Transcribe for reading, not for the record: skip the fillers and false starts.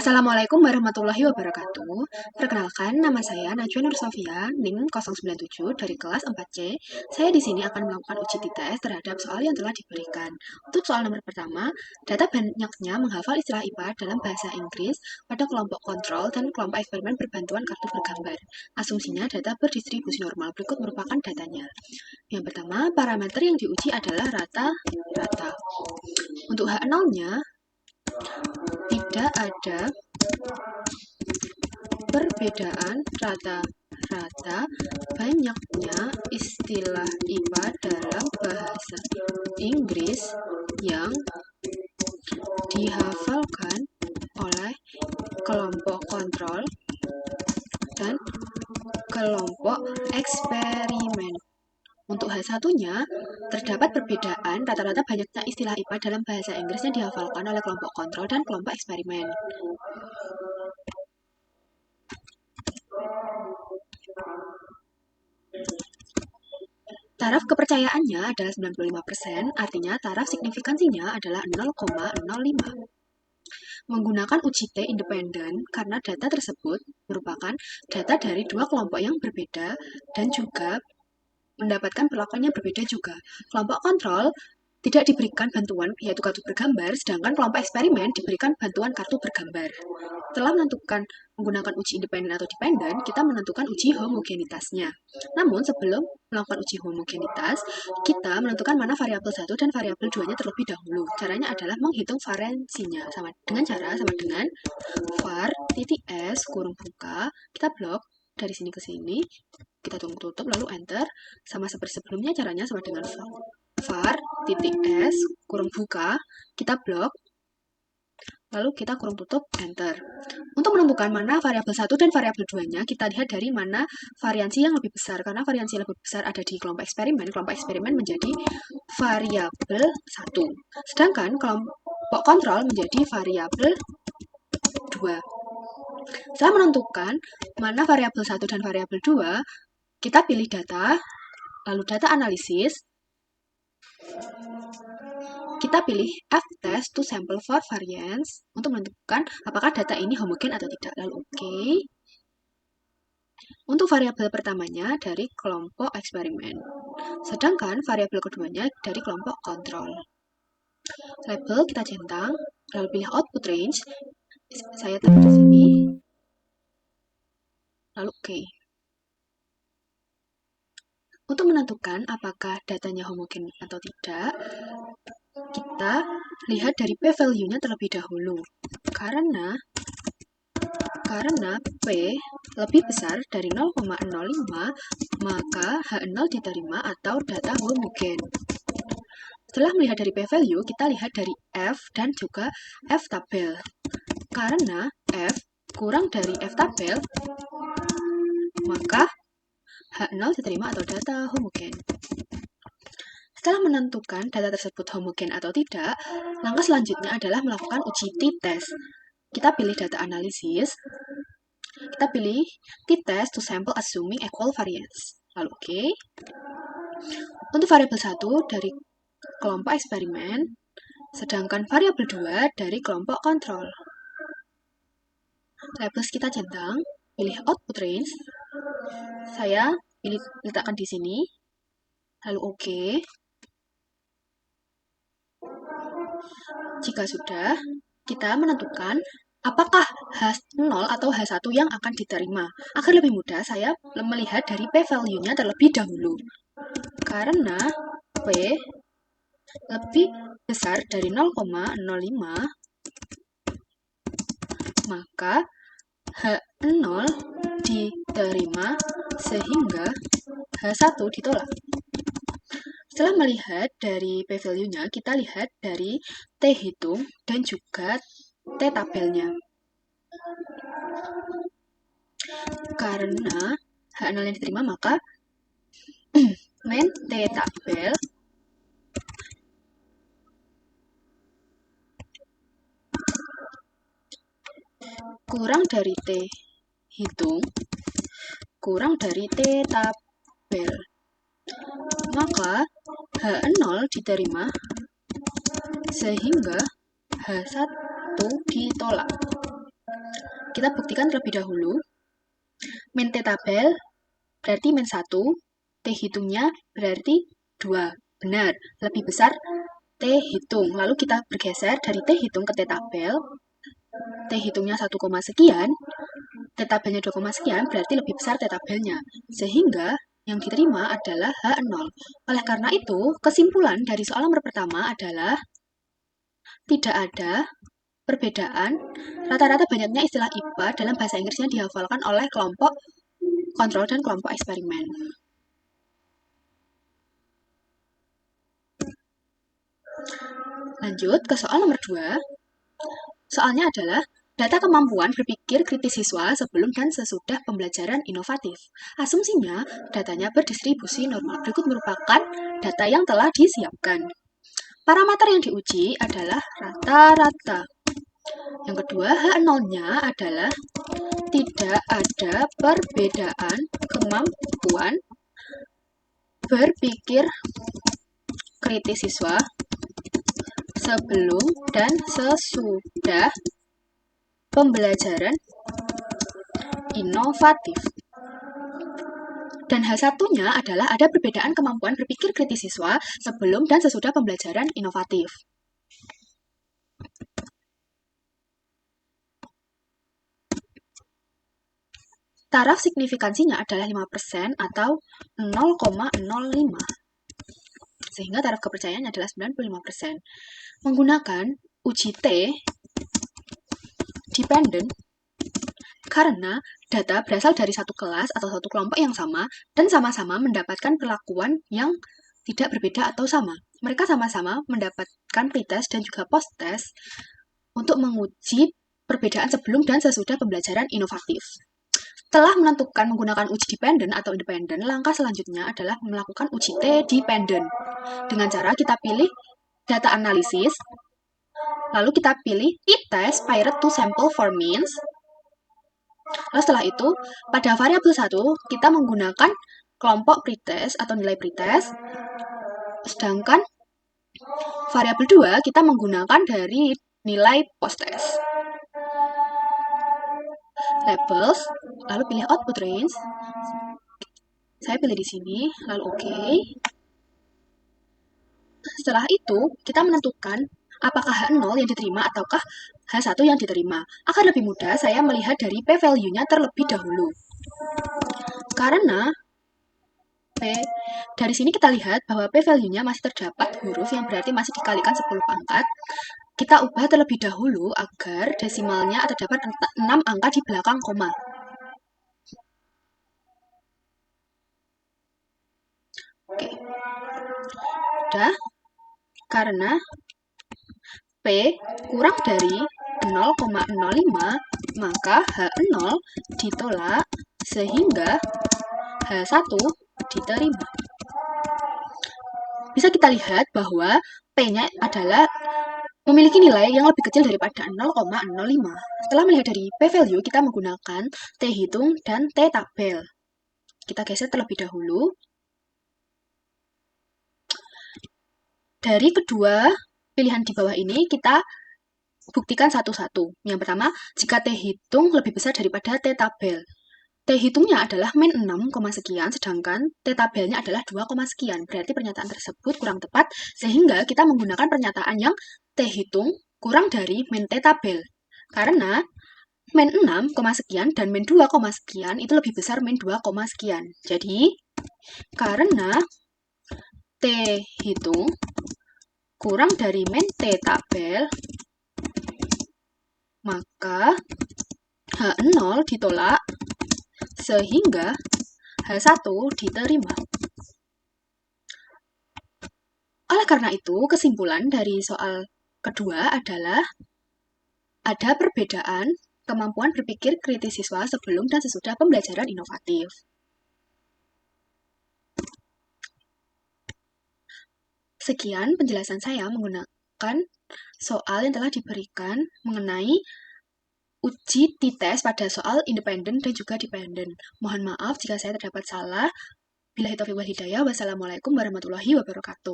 Assalamualaikum warahmatullahi wabarakatuh. Perkenalkan, nama saya Najwa Nur Sofia, NIM 097 dari kelas 4C. Saya di sini akan melakukan uji tes terhadap soal yang telah diberikan. Untuk soal nomor pertama, data banyaknya menghafal istilah IPA dalam bahasa Inggris pada kelompok kontrol dan kelompok eksperimen berbantuan kartu bergambar. Asumsinya data berdistribusi normal. Berikut merupakan datanya. Yang pertama, parameter yang diuji adalah rata-rata. Untuk H0-nya, tidak ada perbedaan rata-rata banyaknya istilah IPA dalam bahasa Inggris yang dihafalkan oleh kelompok kontrol dan kelompok eksperimen. Untuk H1-nya, terdapat perbedaan rata-rata banyaknya istilah IPA dalam bahasa Inggris yang dihafalkan oleh kelompok kontrol dan kelompok eksperimen. Taraf kepercayaannya adalah 95%, artinya taraf signifikansinya adalah 0,05. Menggunakan uji T independen karena data tersebut merupakan data dari dua kelompok yang berbeda dan juga mendapatkan perlakuan yang berbeda juga. Kelompok kontrol tidak diberikan bantuan yaitu kartu bergambar, sedangkan kelompok eksperimen diberikan bantuan kartu bergambar. Setelah menentukan menggunakan uji independen atau dependen, kita menentukan uji homogenitasnya. Namun sebelum melakukan uji homogenitas, kita menentukan mana variabel 1 dan variabel 2-nya terlebih dahulu. Caranya adalah menghitung variansinya sama dengan var titik s kurung buka, kita blok dari sini ke sini, kita tunggu tutup lalu enter, sama seperti sebelumnya caranya sama dengan var titik s kurung buka, kita blok lalu kita kurung tutup enter. Untuk menentukan mana variabel 1 dan variabel 2-nya, kita lihat dari mana variansi yang lebih besar. Karena variansi yang lebih besar ada di kelompok eksperimen menjadi variabel 1. Sedangkan kelompok kontrol menjadi variabel 2. Setelah menentukan mana variabel 1 dan variabel 2, kita pilih data, lalu data analisis. Kita pilih F-test to sample for variance untuk menentukan apakah data ini homogen atau tidak. Lalu OK. Untuk variabel pertamanya dari kelompok eksperimen. Sedangkan variabel keduanya dari kelompok kontrol. Label kita centang, lalu pilih output range. Saya taruh di sini. Lalu OK. Untuk menentukan apakah datanya homogen atau tidak, kita lihat dari p-value-nya terlebih dahulu. Karena P lebih besar dari 0,05, maka H0 diterima atau data homogen. Setelah melihat dari p-value, kita lihat dari F dan juga F tabel. Karena F kurang dari F tabel, maka H0 diterima atau data homogen. Setelah menentukan data tersebut homogen atau tidak, langkah selanjutnya adalah melakukan uji t-test. Kita pilih data analisis, kita pilih t-test to sample assuming equal variance. Lalu OK. Untuk variabel 1 dari kelompok eksperimen, sedangkan variabel 2 dari kelompok kontrol. Labels kita centang, pilih output range. Saya letakkan di sini. Lalu OK. Jika sudah, kita menentukan apakah H0 atau H1 yang akan diterima. Agar lebih mudah, saya melihat dari p-value-nya terlebih dahulu. Karena P lebih besar dari 0,05, maka H0 diterima sehingga H1 ditolak. Setelah melihat dari p-value-nya, kita lihat dari t-hitung dan juga t-tabelnya. Karena H0 yang diterima, maka main t-tabel kurang dari t-hitung kurang dari t-tabel. Maka H0 diterima sehingga H1 ditolak. kita buktikan terlebih dahulu. Min T tabel berarti min 1, T hitungnya berarti 2. Benar, lebih besar T hitung. Lalu kita bergeser dari T hitung ke T tabel. T hitungnya 1, sekian, T tabelnya 2, sekian, berarti lebih besar T tabelnya. Sehingga yang diterima adalah H0. Oleh karena itu, kesimpulan dari soal nomor pertama adalah tidak ada perbedaan rata-rata banyaknya istilah IPA dalam bahasa Inggrisnya dihafalkan oleh kelompok kontrol dan kelompok eksperimen. Lanjut ke soal nomor 2. Soalnya adalah data kemampuan berpikir kritis siswa sebelum dan sesudah pembelajaran inovatif. Asumsinya, datanya berdistribusi normal. Berikut merupakan data yang telah disiapkan. Parameter yang diuji adalah rata-rata. Yang kedua, H0-nya adalah tidak ada perbedaan kemampuan berpikir kritis siswa sebelum dan sesudah pembelajaran inovatif. Dan H1-nya adalah ada perbedaan kemampuan berpikir kritis siswa sebelum dan sesudah pembelajaran inovatif. Taraf signifikansinya adalah 5% atau 0,05. Sehingga taraf kepercayaannya adalah 95%. Menggunakan uji T dependent karena data berasal dari satu kelas atau satu kelompok yang sama dan sama-sama mendapatkan perlakuan yang tidak berbeda atau sama. Mereka sama-sama mendapatkan pretest dan juga post-test untuk menguji perbedaan sebelum dan sesudah pembelajaran inovatif. Setelah menentukan menggunakan uji dependent atau independen, langkah selanjutnya adalah melakukan uji T-dependent. Dengan cara kita pilih data analisis, lalu kita pilih t-test paired to sample for means. Lalu setelah itu, pada variabel 1, kita menggunakan kelompok pretest atau nilai pretest, sedangkan variabel 2 kita menggunakan dari nilai post-test. Labels, lalu pilih output range. Saya pilih di sini, lalu oke. Setelah itu, kita menentukan apakah H0 yang diterima ataukah H1 yang diterima. Akan lebih mudah saya melihat dari p-value-nya terlebih dahulu. Karena dari sini kita lihat bahwa p-value-nya masih terdapat huruf yang berarti masih dikalikan 10 pangkat. Kita ubah terlebih dahulu agar desimalnya terdapat 6 angka di belakang koma. Oke. Udah. Karena P kurang dari 0,05, maka H0 ditolak sehingga H1 diterima. Bisa kita lihat bahwa P-nya adalah memiliki nilai yang lebih kecil daripada 0,05. Setelah melihat dari p-value, kita menggunakan T hitung dan T tabel. Kita geser terlebih dahulu. Dari kedua pilihan di bawah ini, kita buktikan satu-satu. Yang pertama, jika T hitung lebih besar daripada T tabel. T hitungnya adalah min 6, sekian, sedangkan T tabelnya adalah 2, sekian. Berarti pernyataan tersebut kurang tepat, sehingga kita menggunakan pernyataan yang T hitung kurang dari min T tabel. Karena min 6, sekian dan min 2, sekian itu lebih besar min 2, sekian. Jadi, karena T hitung kurang dari min T tabel, maka H0 ditolak sehingga H1 diterima. Oleh karena itu, kesimpulan dari soal kedua adalah ada perbedaan kemampuan berpikir kritis siswa sebelum dan sesudah pembelajaran inovatif. Sekian penjelasan saya menggunakan soal yang telah diberikan mengenai uji t-test pada soal independen dan juga dependen. Mohon maaf jika saya terdapat salah. Billahi taufiq wal hidayah. Wassalamualaikum warahmatullahi wabarakatuh.